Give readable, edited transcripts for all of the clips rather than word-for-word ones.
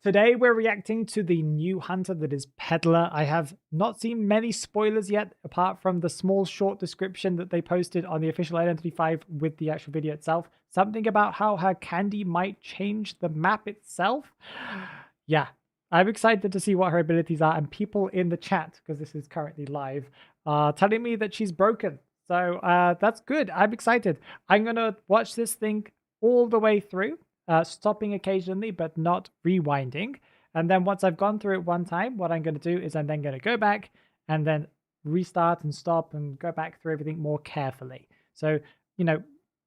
Today we're reacting to the new hunter that is Peddler. I have not seen many spoilers yet, apart from the small short description that they posted on the official Identity 5 with the actual video itself. Something about how her candy might change the map itself. Yeah, I'm excited to see what her abilities are, and people in the chat, because this is currently live, telling me that she's broken. So that's good. I'm excited. I'm going to watch this thing all the way through. Stopping occasionally, but not rewinding. And then once I've gone through it one time, what I'm going to do is I'm then going to go back and then restart and stop and go back through everything more carefully. So,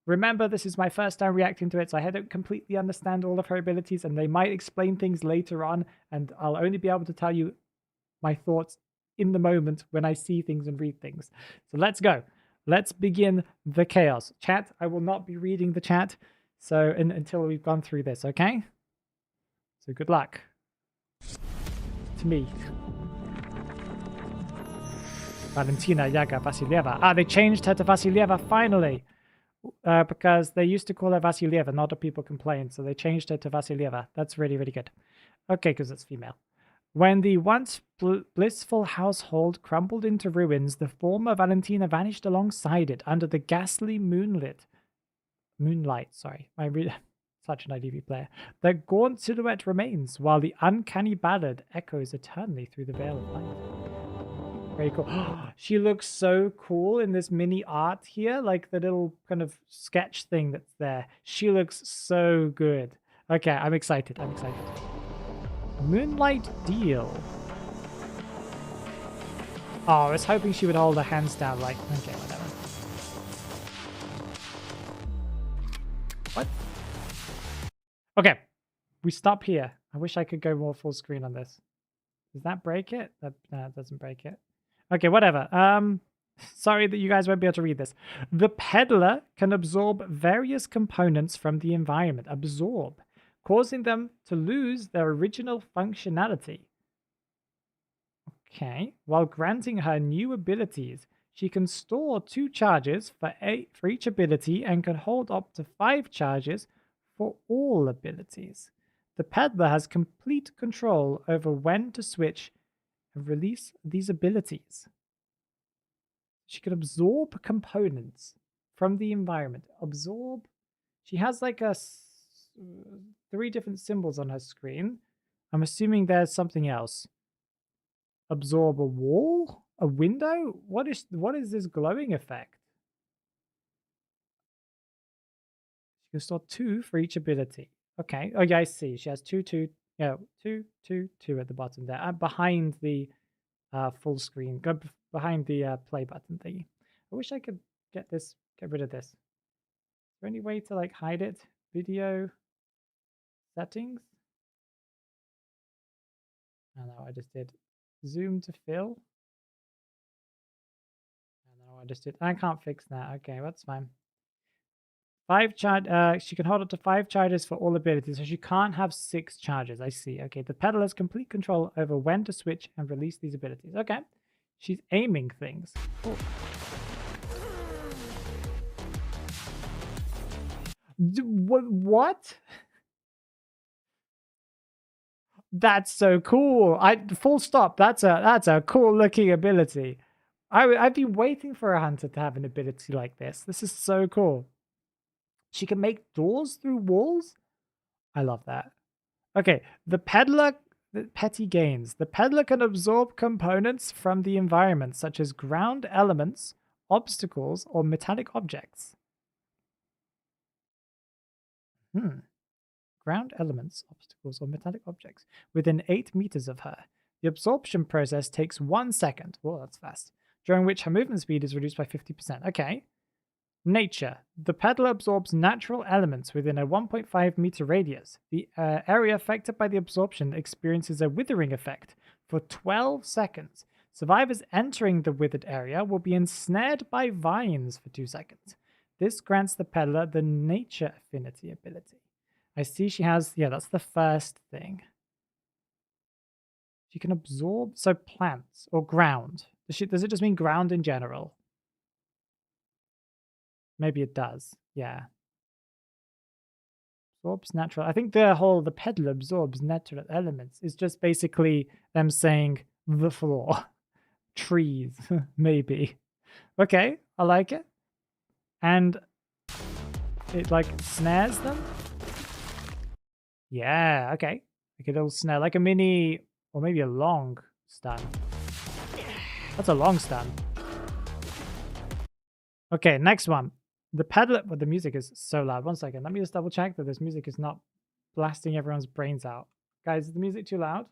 remember, this is my first time reacting to it, so I don't completely understand all of her abilities, and they might explain things later on, and I'll only be able to tell you my thoughts in the moment when I see things and read things. So let's go. Let's begin the chaos. Chat, I will not be reading the chat. So until we've gone through this, okay? So good luck. To me. Valentina Yaga Vasilieva. Ah, they changed her to Vasilieva finally. Because they used to call her Vasilieva, and other people complained, so they changed her to Vasilieva. That's really, really good. Okay, because it's female. When the once blissful household crumbled into ruins, the former Valentina vanished alongside it under the ghastly moonlight, sorry. Such an IDV player. The gaunt silhouette remains, while the uncanny ballad echoes eternally through the veil of light. Very cool. She looks so cool in this mini art here, like the little kind of sketch thing that's there. She looks so good. Okay, I'm excited. I'm excited. Moonlight Deal. Oh, I was hoping she would hold her hands down like, okay, whatever. What? Okay, we stop here. I wish I could go more full screen on this. Does that break it? No, it doesn't break it. Okay, whatever. Sorry that you guys won't be able to read this. The Peddler can absorb various components from the environment. Absorb, causing them to lose their original functionality. Okay, while granting her new abilities, she can store 2 charges for each ability and can hold up to 5 charges for all abilities. The Peddler has complete control over when to switch and release these abilities. She can absorb components from the environment. Absorb. She has like 3 different symbols on her screen. I'm assuming there's something else. Absorb a wall? A window? What is this glowing effect? She can store 2 for each ability. Okay. Oh yeah, I see. She has 2, 2, 2, 2, 2 at the bottom there. Behind the full screen. Go behind the play button thingy. I wish I could get rid of this. Is there any way to like hide it? Video settings? Oh no, I just did zoom to fill. No, I just did. I can't fix that. Okay, that's fine. 5 charge. She can hold up to 5 charges for all abilities, so she can't have 6 charges. I see. Okay, the Peddler has complete control over when to switch and release these abilities. Okay, she's aiming things. Cool. What? That's so cool. Full stop. That's a cool looking ability. I've been waiting for a hunter to have an ability like this. This is so cool. She can make doors through walls. I love that. Okay, the Peddler, petty gains. The Peddler can absorb components from the environment, such as ground elements, obstacles, or metallic objects. Ground elements, obstacles, or metallic objects within 8 meters of her. The absorption process takes 1 second. Oh, that's fast. During which her movement speed is reduced by 50%. Okay. Nature. The Peddler absorbs natural elements within a 1.5 meter radius. The area affected by the absorption experiences a withering effect for 12 seconds. Survivors entering the withered area will be ensnared by vines for 2 seconds. This grants the Peddler the Nature Affinity ability. I see she has, yeah, that's the first thing. She can absorb, so plants or ground. Does it just mean ground in general? Maybe it does, yeah. Absorbs natural. I think the Peddler absorbs natural elements is just basically them saying the floor. Trees, maybe. Okay, I like it. And it like snares them. Yeah, okay. Like a little snare, like a mini or maybe a long stun. That's a long stun. Okay, next one. The Peddler, well, the music is so loud. 1 second. Let me just double check that this music is not blasting everyone's brains out. Guys, is the music too loud?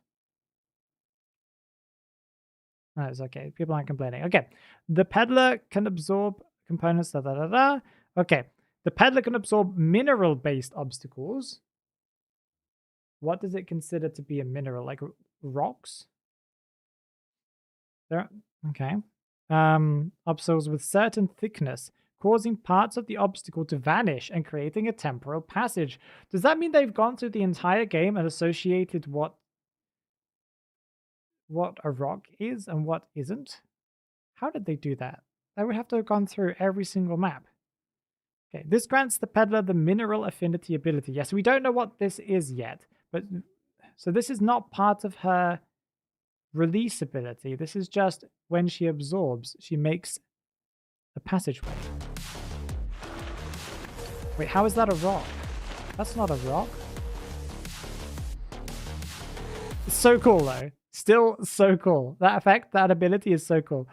No, it's okay. People aren't complaining. Okay. The Peddler can absorb components. Da, da, da, da. Okay. The Peddler can absorb mineral-based obstacles. What does it consider to be a mineral? Like rocks? There. Okay. Obstacles with certain thickness, causing parts of the obstacle to vanish and creating a temporal passage. Does that mean they've gone through the entire game and associated what a rock is and what isn't? How did they do that? They would have to have gone through every single map. Okay, this grants the Peddler the mineral affinity ability. Yes, we don't know what this is yet, but so this is not part of her release ability. This is just when she absorbs, she makes a passageway. Wait, how is that a rock? That's not a rock. It's so cool though. Still so cool. That effect, that ability is so cool.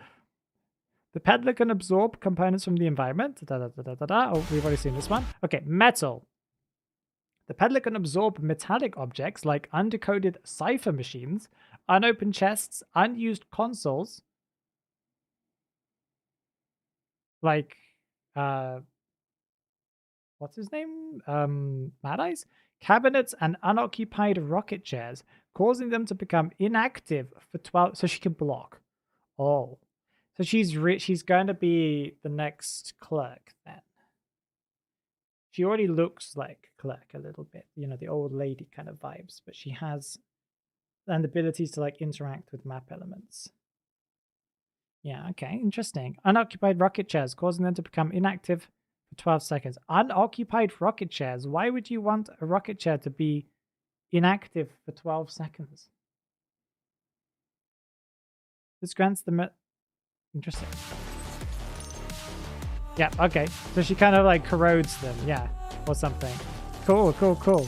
The Peddler can absorb components from the environment. Da, da, da, da, da, da. Oh, we've already seen this one. Okay, metal. The Peddler can absorb metallic objects like undecoded cipher machines, unopened chests, unused consoles, like, what's his name? Mad Eyes? Cabinets and unoccupied rocket chairs, causing them to become inactive for 12, so she can block. Oh. So she's going to be the next Clerk then. She already looks like Clerk a little bit, you know, the old lady kind of vibes, but she has and abilities to like interact with map elements. Yeah, okay, interesting. Unoccupied rocket chairs, causing them to become inactive for 12 seconds. Unoccupied rocket chairs. Why would you want a rocket chair to be inactive for 12 seconds? This grants the interesting. Yeah, okay. So she kind of like corrodes them, yeah, or something. Cool, cool, cool.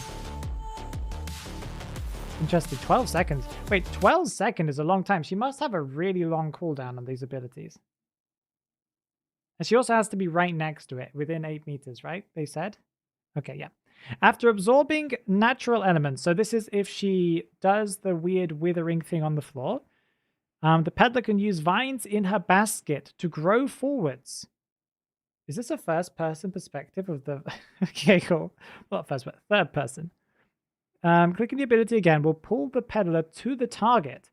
Interesting. 12 seconds. Wait, 12 seconds is a long time. She must have a really long cooldown on these abilities. And she also has to be right next to it, within 8 meters, right? They said? Okay, yeah. After absorbing natural elements, so this is if she does the weird withering thing on the floor, the Peddler can use vines in her basket to grow forwards. Is this a first-person perspective of the... Okay, cool. Not first, but third person. Clicking the ability again will pull the Peddler to the target.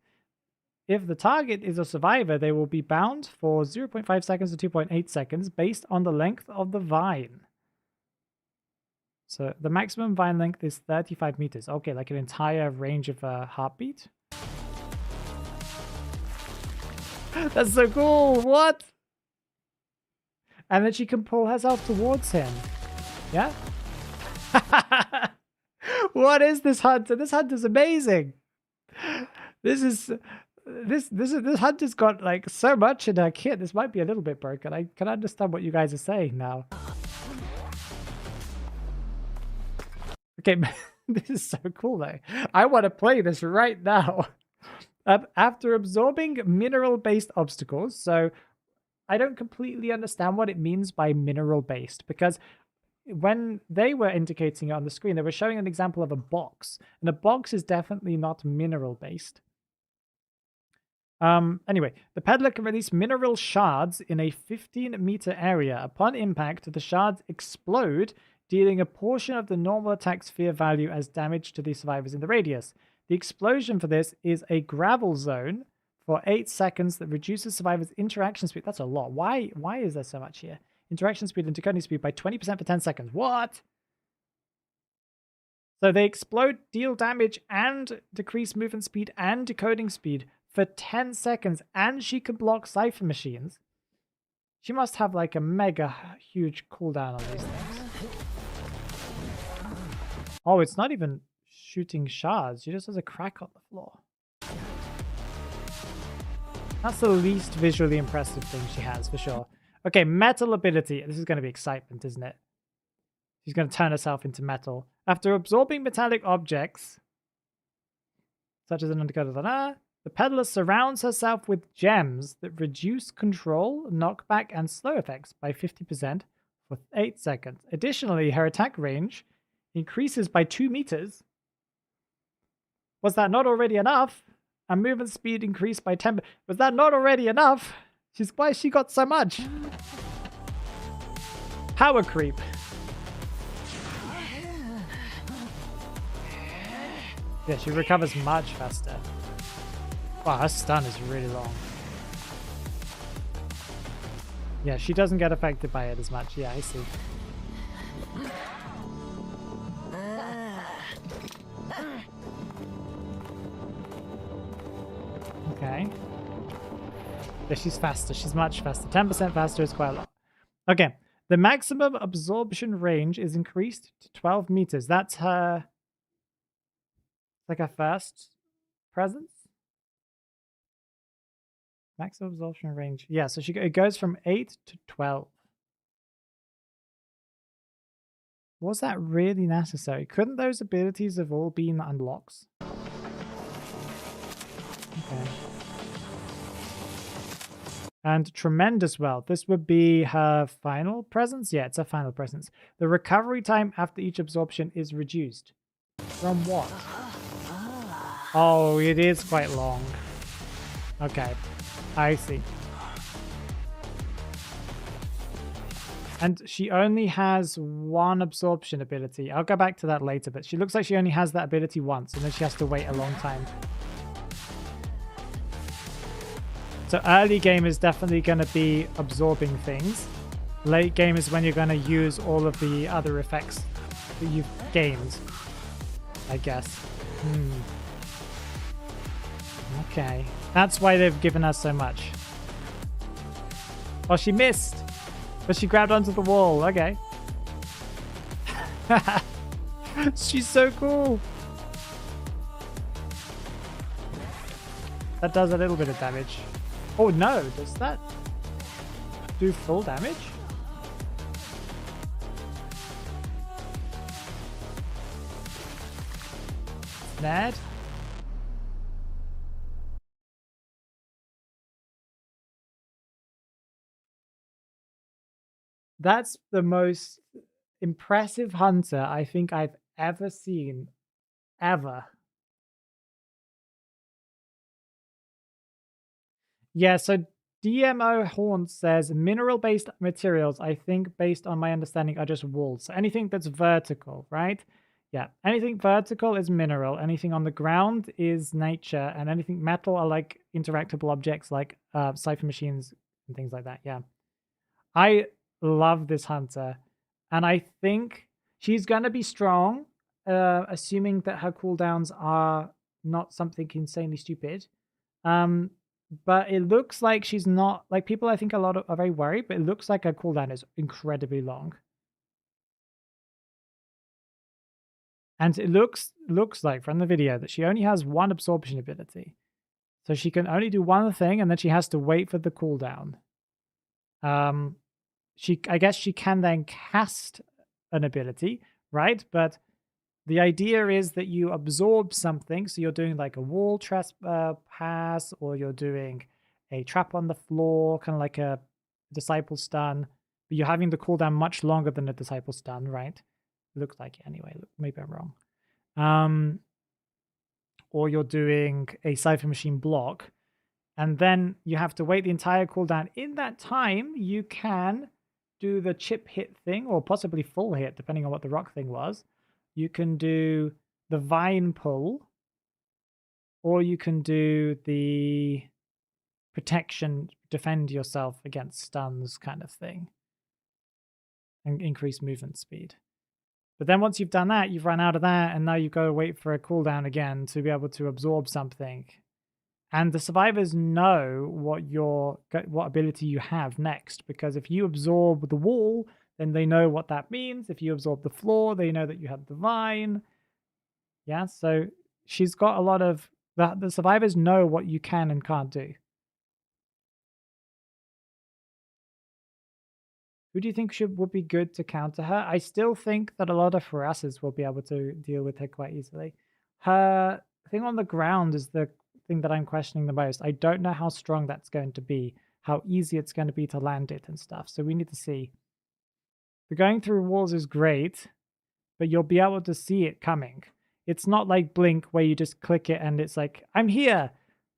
If the target is a survivor, they will be bound for 0.5 seconds to 2.8 seconds based on the length of the vine. So the maximum vine length is 35 meters. Okay, like an entire range of a heartbeat. That's so cool. What? And then she can pull herself towards him. Yeah? What is this hunter? This hunter's amazing. This hunter's got like so much in her kit. This might be a little bit broken. I can understand what you guys are saying now. Okay, this is so cool though. I want to play this right now. After absorbing mineral-based obstacles, so I don't completely understand what it means by mineral-based, because when they were indicating it on the screen, they were showing an example of a box, and a box is definitely not mineral-based. Anyway, the Peddler can release mineral shards in a 15-meter area. Upon impact, the shards explode, dealing a portion of the normal attack sphere value as damage to the survivors in the radius. The explosion for this is a gravel zone for 8 seconds that reduces survivors' interaction speed. That's a lot. Why is there so much here? Interaction speed and decoding speed by 20% for 10 seconds. What? So they explode, deal damage, and decrease movement speed and decoding speed for 10 seconds, and she can block cipher machines. She must have like a mega huge cooldown on these things. Oh, it's not even shooting shards. She just has a crack on the floor. That's the least visually impressive thing she has, for sure. Okay, metal ability. This is going to be excitement, isn't it? She's going to turn herself into metal. After absorbing metallic objects, such as an undercover, the peddler surrounds herself with gems that reduce control, knockback, and slow effects by 50% for 8 seconds. Additionally, her attack range increases by 2 meters. Was that not already enough? And movement speed increased by 10. Was that not already enough? Why she got so much? Power creep. Yeah, she recovers much faster. Wow, her stun is really long. Yeah, she doesn't get affected by it as much. Yeah, I see. Okay. Yeah, she's faster. She's much faster. 10% faster is quite a lot. Okay. The maximum absorption range is increased to 12 meters. That's her... like her first presence? Maximum absorption range. Yeah, so it goes from 8 to 12. Was that really necessary? Couldn't those abilities have all been unlocks? Okay. And tremendous wealth. This would be her final presence? Yeah, it's her final presence. The recovery time after each absorption is reduced. From what? Oh, it is quite long. Okay, I see. And she only has one absorption ability. I'll go back to that later, but she looks like she only has that ability once, and then she has to wait a long time. So early game is definitely going to be absorbing things. Late game is when you're going to use all of the other effects that you've gained, I guess. Okay. That's why they've given us so much. Oh, she missed. But she grabbed onto the wall. Okay. She's so cool. That does a little bit of damage. Oh no, does that do full damage? Snared? That's the most impressive hunter I think I've ever seen. Ever. Yeah, so DMO Haunt says mineral-based materials, I think, based on my understanding, are just walls. So anything that's vertical, right? Yeah, anything vertical is mineral. Anything on the ground is nature. And anything metal are like interactable objects like cipher machines and things like that. Yeah. I love this hunter. And I think she's going to be strong, assuming that her cooldowns are not something insanely stupid. But it looks like she's not, like, people I think are very worried, but it looks like her cooldown is incredibly long. And it looks like from the video that she only has one absorption ability. So she can only do one thing and then she has to wait for the cooldown. I guess she can then cast an ability, right? But the idea is that you absorb something. So you're doing like a wall pass, or you're doing a trap on the floor, kind of like a disciple stun. But you're having the cooldown much longer than a disciple stun, right? Looks like it anyway. Maybe I'm wrong. Or you're doing a cipher machine block. And then you have to wait the entire cooldown. In that time, you can do the chip hit thing, or possibly full hit, depending on what the rock thing was. You can do the vine pull, or you can do the protection, defend yourself against stuns kind of thing, and increase movement speed. But then once you've done that, you've run out of that, and now you go wait for a cooldown again to be able to absorb something. And the survivors know what ability you have next, because if you absorb the wall, then they know what that means. If you absorb the floor, they know that you have divine. Yeah, so she's got a lot of... The survivors know what you can and can't do. Who do you think would be good to counter her? I still think that a lot of harassers will be able to deal with her quite easily. Her thing on the ground is the thing that I'm questioning the most. I don't know how strong that's going to be, how easy it's going to be to land it and stuff. So we need to see. The going through walls is great, but you'll be able to see it coming. It's not like Blink where you just click it and it's like, I'm here.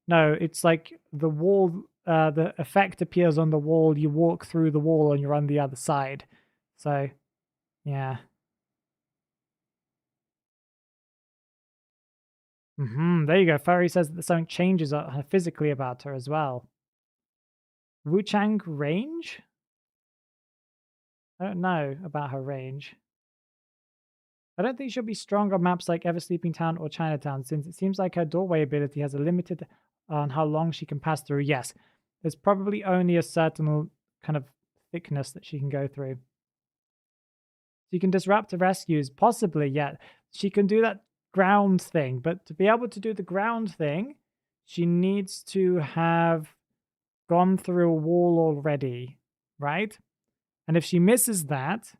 No, it's like the wall, the effect appears on the wall, you walk through the wall and you're on the other side. So, yeah. There you go. Furry says that something changes physically about her as well. Wuchang range? I don't know about her range. I don't think she'll be strong on maps like Eversleeping Town or Chinatown, since it seems like her doorway ability has a limited on how long she can pass through. Yes, there's probably only a certain kind of thickness that she can go through. She can disrupt the rescues, possibly, yeah. She can do that ground thing, but to be able to do the ground thing, she needs to have gone through a wall already, right? And if she misses that,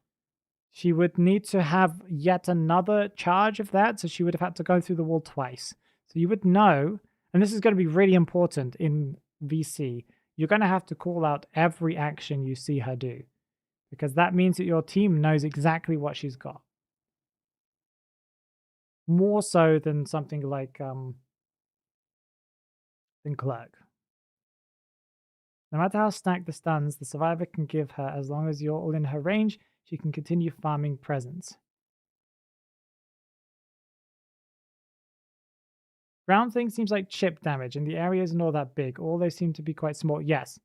she would need to have yet another charge of that, so she would have had to go through the wall twice. So you would know, and this is going to be really important in VC, you're going to have to call out every action you see her do, because that means that your team knows exactly what she's got. More so than something like than Clerk. No matter how stacked the stuns the survivor can give her, as long as you're all in her range, she can continue farming presence. Ground thing seems like chip damage, and the area isn't all that big. All they seem to be quite small. Yes.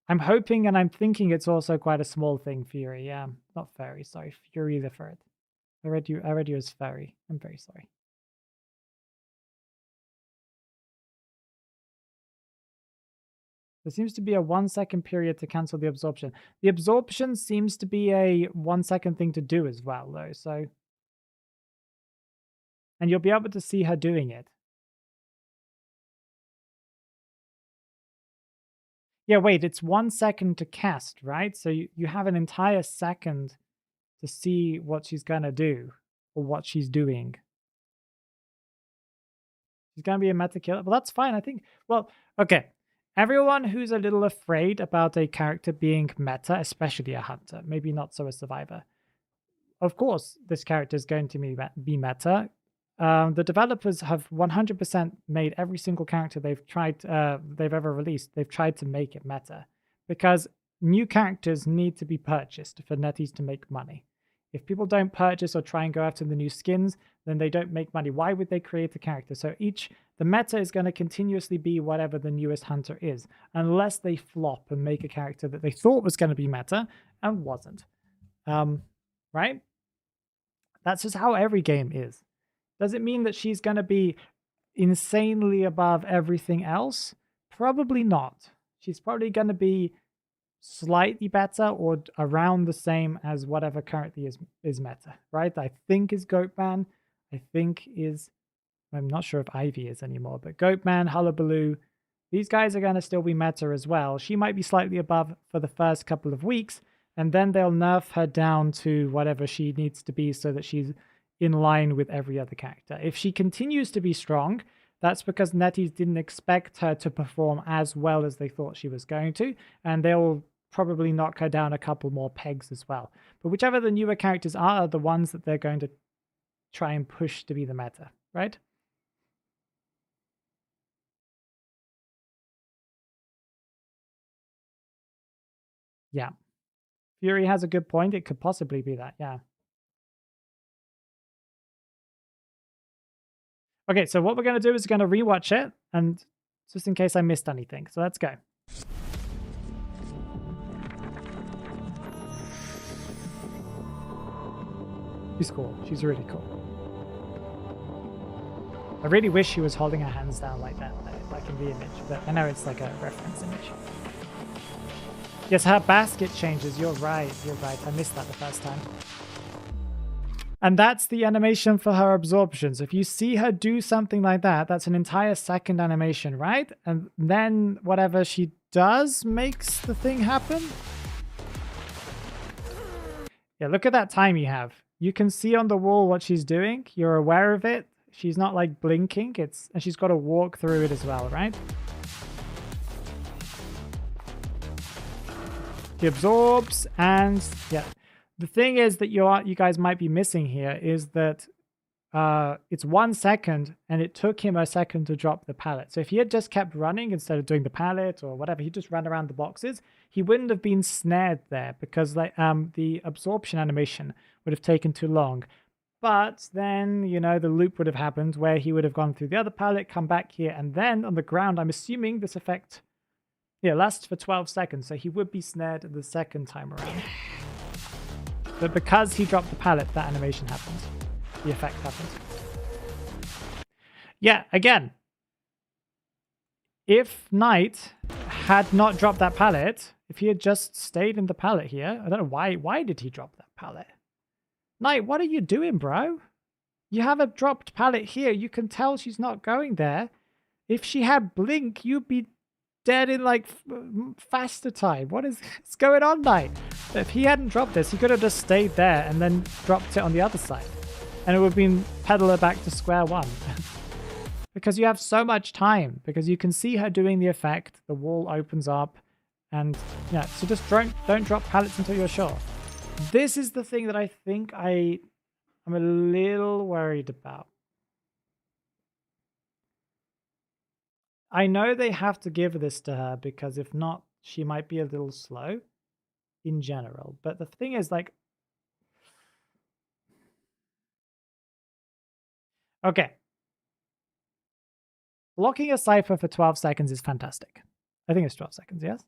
I'm hoping and I'm thinking it's also quite a small thing, Fury. Yeah, not Fairy. Sorry, Fury the Third. I read you as Fairy. I'm very sorry. There seems to be a 1 second period to cancel the absorption. The absorption seems to be a 1 second thing to do as well, though, so... And you'll be able to see her doing it. Yeah, wait, it's 1 second to cast, right? So you have an entire second to see what she's gonna do, or what she's doing. She's gonna be a meta killer. Well, that's fine, I think. Well, okay. Everyone who's a little afraid about a character being meta, especially a hunter, maybe not so a survivor. Of course, this character is going to be meta. The developers have 100% made every single character they've ever released. They've tried to make it meta, because new characters need to be purchased for netties to make money. If people don't purchase or try and go after the new skins, then they don't make money. Why would they create a character? So the meta is going to continuously be whatever the newest hunter is, unless they flop and make a character that they thought was going to be meta and wasn't. Right? That's just how every game is. Does it mean that she's going to be insanely above everything else? Probably not. She's probably going to be slightly better or around the same as whatever currently is meta, right? I think is Goatman. I think is... I'm not sure if Ivy is anymore, but Goatman, Hullabaloo, these guys are going to still be meta as well. She might be slightly above for the first couple of weeks, and then they'll nerf her down to whatever she needs to be so that she's in line with every other character. If she continues to be strong, that's because netties didn't expect her to perform as well as they thought she was going to, and they'll probably knock her down a couple more pegs as well. But whichever the newer characters are the ones that they're going to try and push to be the meta, right? Yeah. Fury has a good point. It could possibly be that, yeah. Okay, so what we're going to do is we're going to rewatch it, and just in case I missed anything. So let's go. She's cool. She's really cool. I really wish she was holding her hands down like that, like in the image, but I know it's like a reference image. Yes, her basket changes. You're right. You're right. I missed that the first time. And that's the animation for her absorptions. If you see her do something like that, that's an entire second animation, right? And then whatever she does makes the thing happen. Yeah, look at that time you have. You can see on the wall what she's doing. You're aware of it. She's not like blinking. And she's got to walk through it as well, right? She absorbs, and yeah. The thing is that you guys might be missing here is that it's 1 second, and it took him a second to drop the pallet. So if he had just kept running instead of doing the pallet or whatever, he just ran around the boxes, he wouldn't have been snared there because like the absorption animation would have taken too long. But then, you know, the loop would have happened where he would have gone through the other pallet, come back here, and then on the ground, I'm assuming this effect, yeah, lasts for 12 seconds. So he would be snared the second time around. But because he dropped the pallet, that animation happened. The effect happened. Yeah, again, if Knight had not dropped that pallet, if he had just stayed in the pallet here, I don't know why did he drop that pallet? Knight, what are you doing, bro? You have a dropped pallet here. You can tell she's not going there. If she had blink, you'd be dead in like faster time. What is going on, Knight? If he hadn't dropped this, he could have just stayed there and then dropped it on the other side. And it would have been Peddler back to square one. Because you have so much time. Because you can see her doing the effect. The wall opens up. And yeah, so just don't drop pallets until you're sure. This is the thing that I think I'm a little worried about. I know they have to give this to her because if not, she might be a little slow in general. But the thing is, like, okay. Blocking a cipher for 12 seconds is fantastic. I think it's 12 seconds, yes?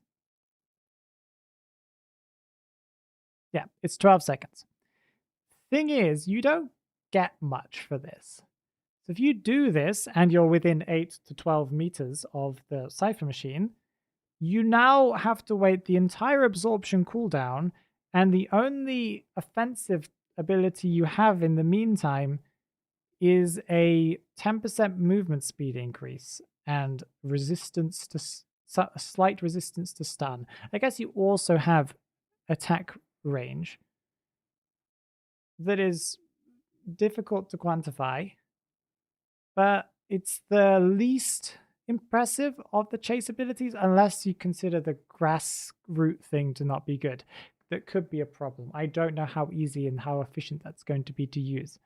Yeah, it's 12 seconds. Thing is, you don't get much for this. So if you do this and you're within 8 to 12 meters of the cipher machine, you now have to wait the entire absorption cooldown, and the only offensive ability you have in the meantime is a 10% movement speed increase and resistance to a slight resistance to stun. I guess you also have attack range that is difficult to quantify, but it's the least impressive of the chase abilities unless you consider the grass root thing to not be good. That could be a problem. I don't know how easy and how efficient that's going to be to use.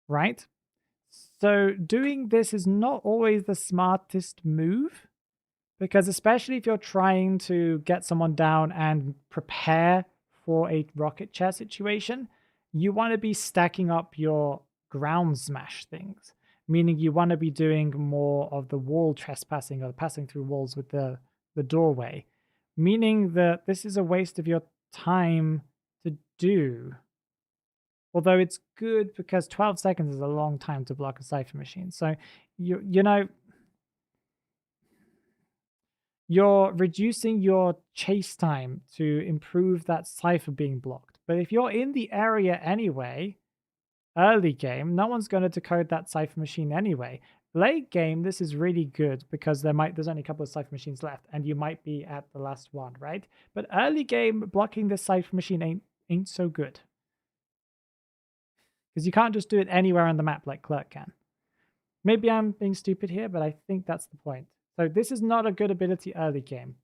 Right? So doing this is not always the smartest move, because especially if you're trying to get someone down and prepare for a rocket chair situation, you want to be stacking up your ground smash things, meaning you want to be doing more of the wall trespassing or passing through walls with the doorway, meaning that this is a waste of your time to do. Although it's good because 12 seconds is a long time to block a cipher machine. So, you know, you're reducing your chase time to improve that cipher being blocked. But if you're in the area anyway, early game, no one's going to decode that cipher machine anyway. Late game, this is really good because there's only a couple of cipher machines left and you might be at the last one, right? But early game, blocking this cipher machine ain't so good. Because you can't just do it anywhere on the map like Clerk can. Maybe I'm being stupid here, but I think that's the point. So this is not a good ability early game.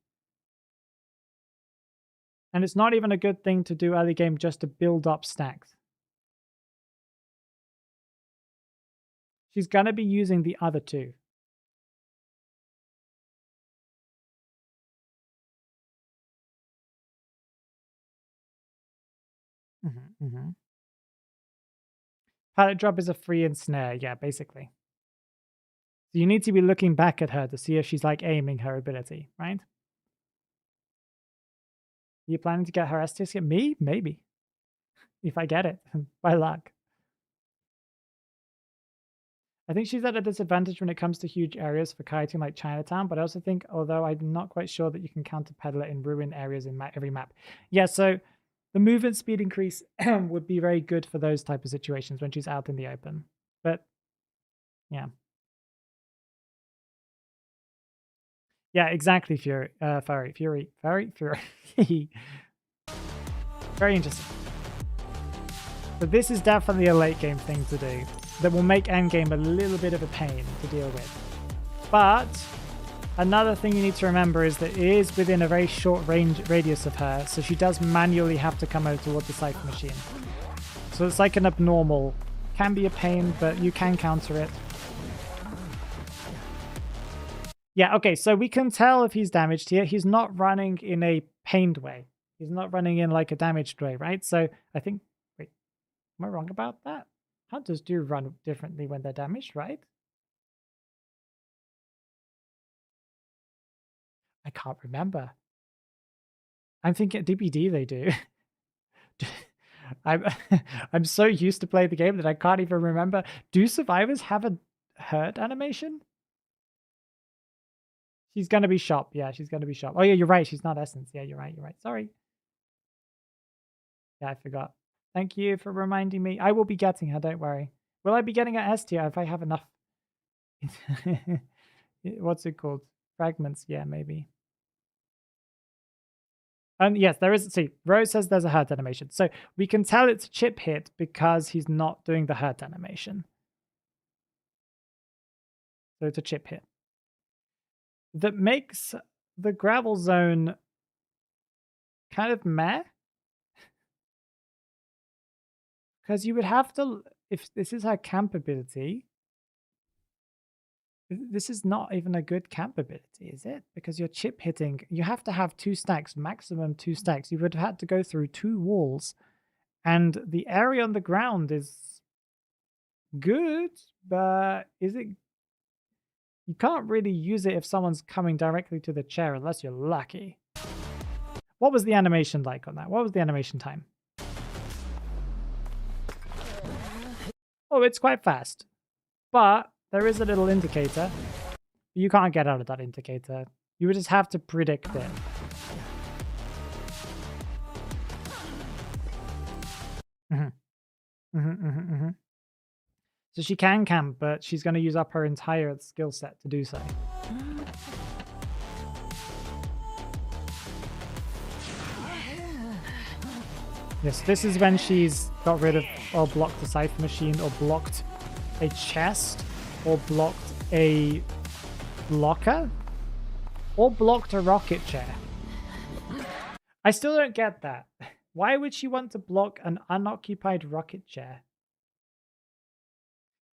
And it's not even a good thing to do early game just to build up stacks. She's going to be using the other two. Pallet drop is a free and snare, yeah, basically. So you need to be looking back at her to see if she's like aiming her ability, right? Are you planning to get her STS hit? Me? Maybe. If I get it, by luck. I think she's at a disadvantage when it comes to huge areas for kiting like Chinatown, but I also think, although I'm not quite sure that you can counter Peddler in ruined areas in every map. Yeah, so the movement speed increase would be very good for those type of situations when she's out in the open. But yeah. Yeah, exactly, Fury. Fury. Very interesting. So this is definitely a late game thing to do that will make endgame a little bit of a pain to deal with. But another thing you need to remember is that it is within a very short radius of her, so she does manually have to come over toward the Cypher machine. So it's like an abnormal. Can be a pain, but you can counter it. Yeah, okay, so we can tell if he's damaged here. He's not running in a pained way. He's not running in like a damaged way, right? So I think... Wait, am I wrong about that? Hunters do run differently when they're damaged, right? I can't remember. I'm thinking DBD they do. I'm I'm so used to playing the game that I can't even remember. Do survivors have a hurt animation? She's gonna be shop. Yeah, she's gonna be shop. Oh yeah, you're right. She's not essence. Yeah, you're right. You're right. Sorry. Yeah, I forgot. Thank you for reminding me. I will be getting her. Don't worry. Will I be getting her S tier if I have enough? What's it called? Fragments. Yeah, maybe. And yes, there is. See, Rose says there's a hurt animation. So we can tell it's a chip hit because he's not doing the hurt animation. So it's a chip hit. That makes the gravel zone kind of meh. Because you would have to, if this is her camp ability, this is not even a good camp ability, is it? Because you're chip hitting. You have to have 2 stacks, maximum 2 stacks. You would have had to go through 2 walls. And the area on the ground is good, but is it... You can't really use it if someone's coming directly to the chair unless you're lucky. What was the animation like on that? What was the animation time? Oh, it's quite fast. But there is a little indicator. You can't get out of that indicator. You would just have to predict it. So she can camp, but she's going to use up her entire skill set to do so. Yes, this is when she's got rid of or blocked the Cypher machine or blocked a chest or blocked a locker or blocked a rocket chair. I still don't get that. Why would she want to block an unoccupied rocket chair?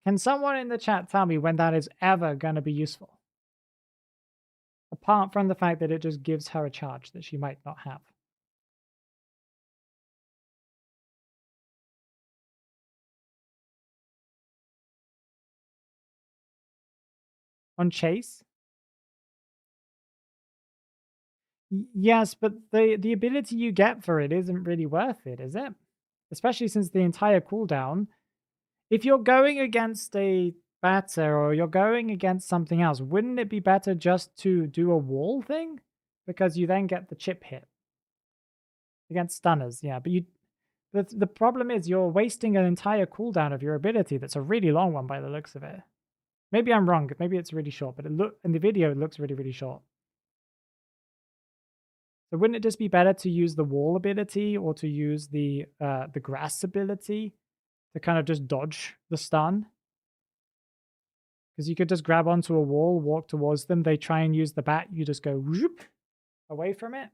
Can someone in the chat tell me when that is ever going to be useful? Apart from the fact that it just gives her a charge that she might not have. On Chase? Yes, but the ability you get for it isn't really worth it, is it? Especially since the entire cooldown. If you're going against a batter or you're going against something else, wouldn't it be better just to do a wall thing? Because you then get the chip hit. Against stunners, yeah. But the problem is you're wasting an entire cooldown of your ability that's a really long one by the looks of it. Maybe I'm wrong. Maybe it's really short, but in the video it looks really, really short. So wouldn't it just be better to use the wall ability or to use the grass ability to kind of just dodge the stun? Because you could just grab onto a wall, walk towards them. They try and use the bat. You just go whoop, away from it.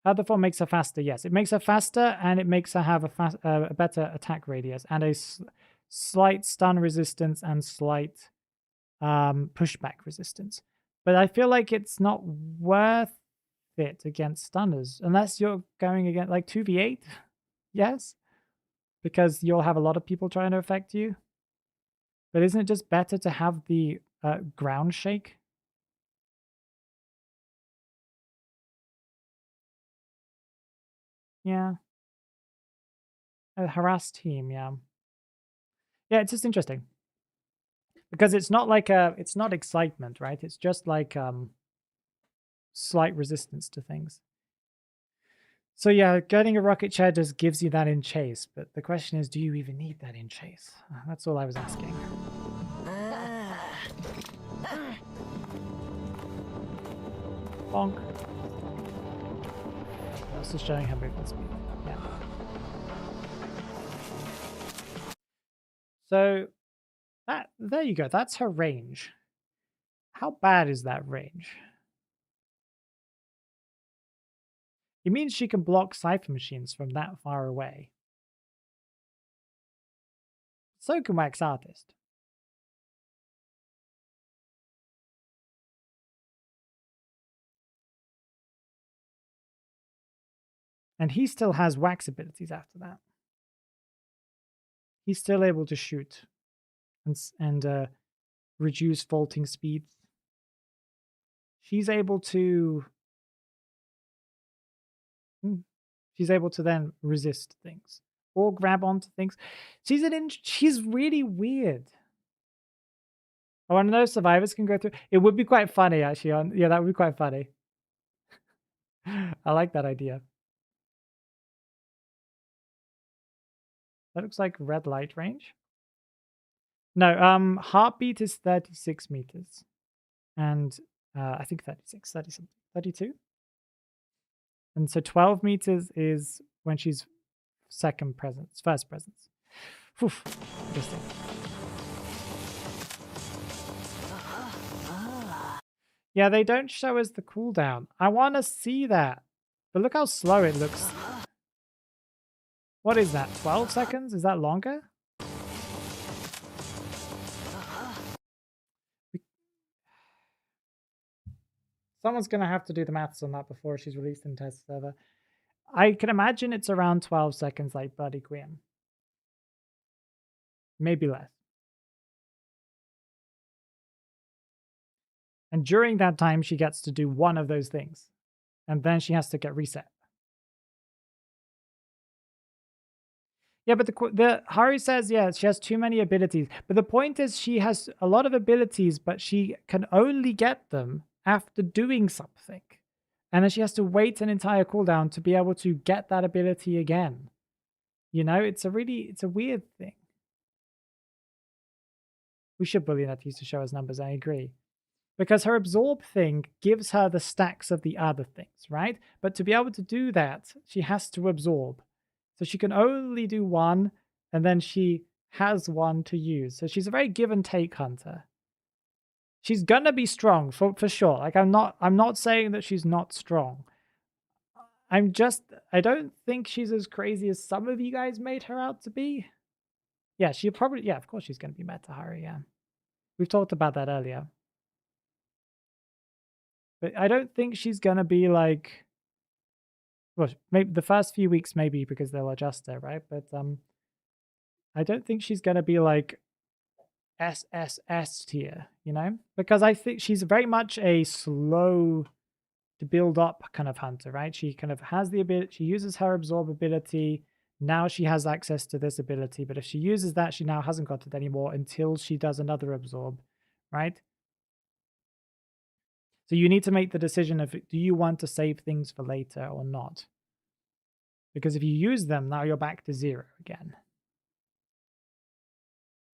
Other form makes her faster. Yes, it makes her faster, and it makes her have a better attack radius and a slight stun resistance and slight pushback resistance. But I feel like it's not worth it against stunners unless you're going against like 2v8. Yes, because you'll have a lot of people trying to affect you. But isn't it just better to have the ground shake? Yeah. A harassed team, yeah. Yeah, it's just interesting. Because it's not like it's not excitement, right? It's just like slight resistance to things. So yeah, getting a rocket chair just gives you that in chase, but the question is, do you even need that in chase? That's all I was asking. Bonk. Also showing her movement speed. Yeah. So there you go. That's her range. How bad is that range? It means she can block cipher machines from that far away. So can Wax Artist. And he still has wax abilities after that. He's still able to shoot and reduce vaulting speeds. She's able to then resist things or grab onto things. She's really weird. I want to know if survivors can go through. It would be quite funny actually. Yeah, that would be quite funny. I like that idea. That looks like red light range. No, heartbeat is 36 meters. And I think 36, 30 something, 32. And so 12 meters is when she's first presence. Whew, interesting. Yeah, they don't show us the cooldown. I want to see that. But look how slow it looks. What is that, 12 seconds? Is that longer? Someone's going to have to do the maths on that before she's released in test server. I can imagine it's around 12 seconds like Buddy Queen. Maybe less. And during that time, she gets to do one of those things. And then she has to get reset. Yeah, but the Hari says, yeah, she has too many abilities. But the point is she has a lot of abilities, but she can only get them after doing something. And then she has to wait an entire cooldown to be able to get that ability again. You know, it's a weird thing. We should bully Natis to show us numbers, I agree. Because her absorb thing gives her the stacks of the other things, right? But to be able to do that, she has to absorb. So she can only do one, and then she has one to use. So she's a very give and take hunter. She's gonna be strong for sure. Like I'm not saying that she's not strong. I don't think she's as crazy as some of you guys made her out to be. Yeah, of course she's gonna be Meta Hari, yeah. We've talked about that earlier. But I don't think she's gonna be like, well, maybe the first few weeks maybe because they'll adjust her, right? But I don't think she's gonna be like SSS tier, you know? Because I think she's very much a slow to build up kind of hunter, right? She kind of has the ability, she uses her absorb ability. Now she has access to this ability, but if she uses that, she now hasn't got it anymore until she does another absorb, right? So you need to make the decision of, do you want to save things for later or not? Because if you use them, now you're back to 0 again.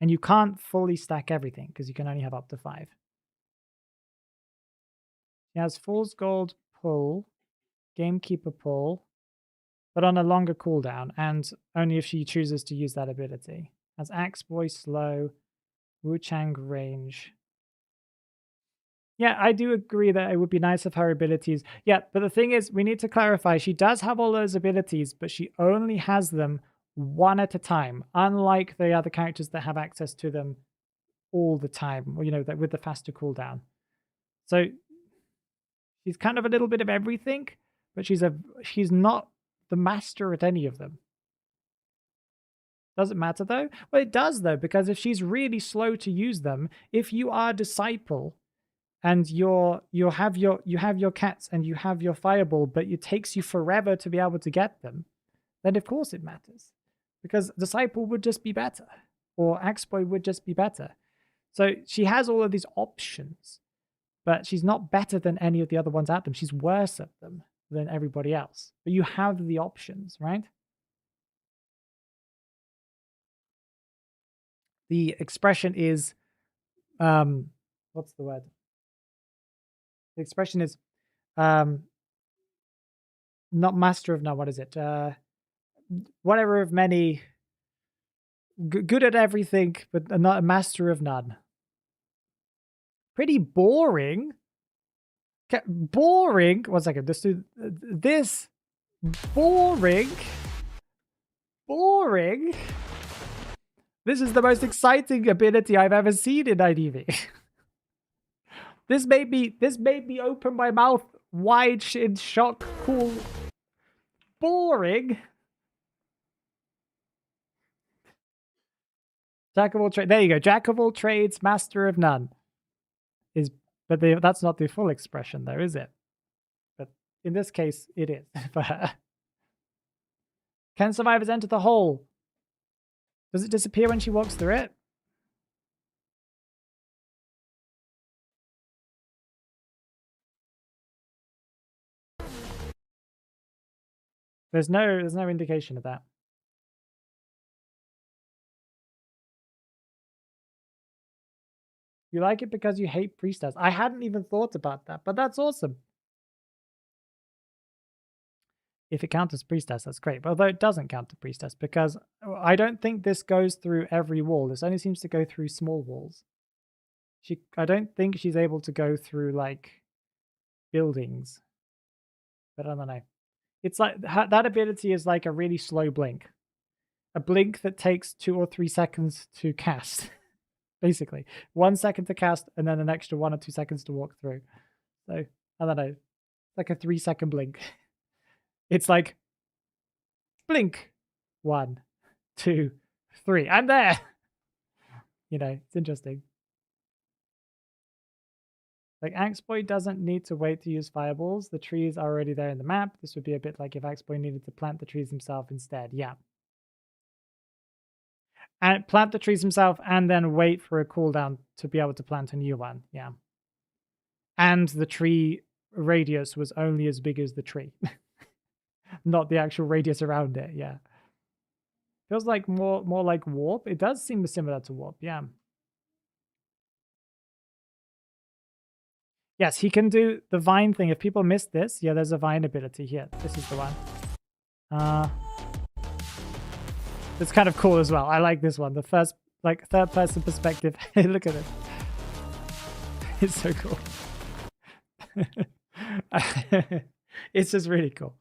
And you can't fully stack everything because you can only have up to 5. She has Fool's Gold pull, Gamekeeper pull, but on a longer cooldown, and only if she chooses to use that ability. Has Axe Boy slow, Wu Chang range. Yeah, I do agree that it would be nice if her abilities. Yeah, but the thing is, we need to clarify, she does have all those abilities, but she only has them one at a time, unlike the other characters that have access to them all the time, you know, that with the faster cooldown. So she's kind of a little bit of everything, but she's not the master at any of them. Does it matter though? Well, it does though, because if she's really slow to use them, if you are a disciple and you have your cats and you have your fireball, but it takes you forever to be able to get them, then of course it matters. Because disciple would just be better. or Axboy would just be better. So she has all of these options, but she's not better than any of the other ones at them. She's worse at them than everybody else. But you have the options, right? The expression is, what's the word? The expression is, not master of none. What is it? Whatever of many, good at everything, but not a master of none. Pretty boring. Boring. 1 second. Let's do this. Boring. Boring. This is the most exciting ability I've ever seen in IDV. This made me open my mouth wide in shock. Cool. Boring. Jack of all trades. There you go. Jack of all trades, master of none. But that's not the full expression, though, is it? But in this case, it is for her. Can survivors enter the hole? Does it disappear when she walks through it? There's no indication of that. You like it because you hate Priestess. I hadn't even thought about that, but that's awesome. If it counts as Priestess, that's great. But although it doesn't count to Priestess, because I don't think this goes through every wall. This only seems to go through small walls. I don't think she's able to go through, like, buildings. But I don't know. It's like, that ability is like a really slow blink. A blink that takes 2 or 3 seconds to cast. Basically. 1 second to cast, and then an extra 1 or 2 seconds to walk through. So, I don't know. Like a 3-second blink. It's like, blink. 1, 2, 3. I'm there. You know, it's interesting. Like, Axboy doesn't need to wait to use fireballs. The trees are already there in the map. This would be a bit like if Axboy needed to plant the trees himself instead. Yeah. And plant the trees himself and then wait for a cooldown to be able to plant a new one. Yeah. And the tree radius was only as big as the tree. Not the actual radius around it. Yeah. Feels like more like warp. It does seem similar to warp. Yeah. Yes, he can do the vine thing. If people missed this, yeah, there's a vine ability here. This is the one. It's kind of cool as well. I like this one. The first, like, third person perspective. Look at it. It's so cool. It's just really cool.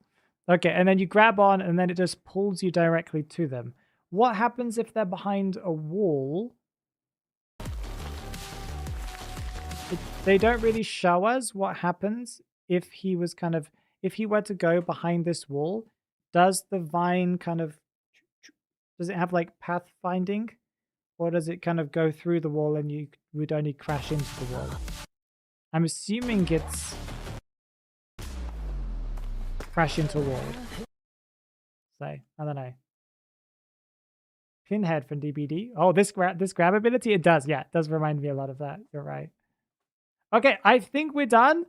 Okay, and then you grab on and then it just pulls you directly to them. What happens if they're behind a wall? They don't really show us what happens if he was kind of, if he were to go behind this wall. Does the vine kind of, does it have like pathfinding, or does it kind of go through the wall and you would only crash into the wall? I'm assuming it's crash into a wall. So, I don't know. Pinhead from DBD. Oh, this grab ability? It does. Yeah, it does remind me a lot of that. You're right. Okay, I think we're done.